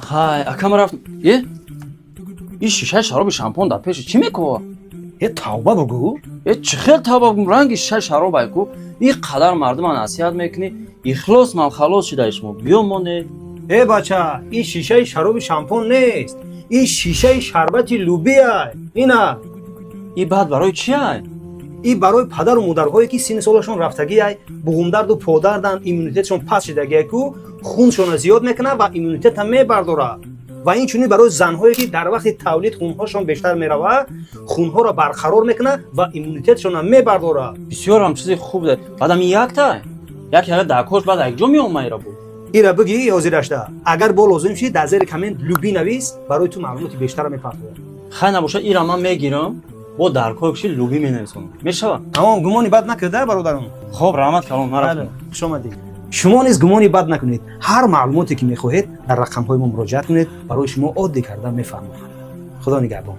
های اکم رفت یه این شیشه شراب شامپون در پیش چی میکنه؟ یه توبه بگو. یه چه خیلی توبه رنگ شیشه شراب ایکو این قدر مردم نصیحت میکنی اخلاص مال خلاص شده شما بیامونه. ای بچه این شیشه شراب شامپون نیست، این شیشه شربت لوبیه. اینا این بعد برای چی های؟ این برای پدر و مادرهایی که سن سالشون رفتگی ای بغومدرد و پادردن ایمونیتشون پس شدگی کو خونشون زیاد میکنه و ایمونیتت هم میبرداره و این چونی برای زنهایی که در وقت تولید خونهاشون بیشتر میروه خونها را برقرار میکنه و ایمونیتشون هم میبرداره. بسیار هم چیز خوب ده. بعدم یک تا یک یقه دکوش بعد یک جا میومه ایرا بود. ایرا بگی حاضرشته اگر با لازم شی در زیر کامنت لوبی نویس برای تو معلومات بیشتر میپرسه. خیلی نباشه ایرا من میگیرم با درکوکشی لوبی مینویسم میشه. اما گمانی بد نکرده برادرم. خب رحمت کلام مرا. شما نیز گمانی بد نکنید. هر معلوماتی که میخواهید در رقم های ما مراجعه کنید برای شما عادی کردن میفهمم. خدا نگهبان.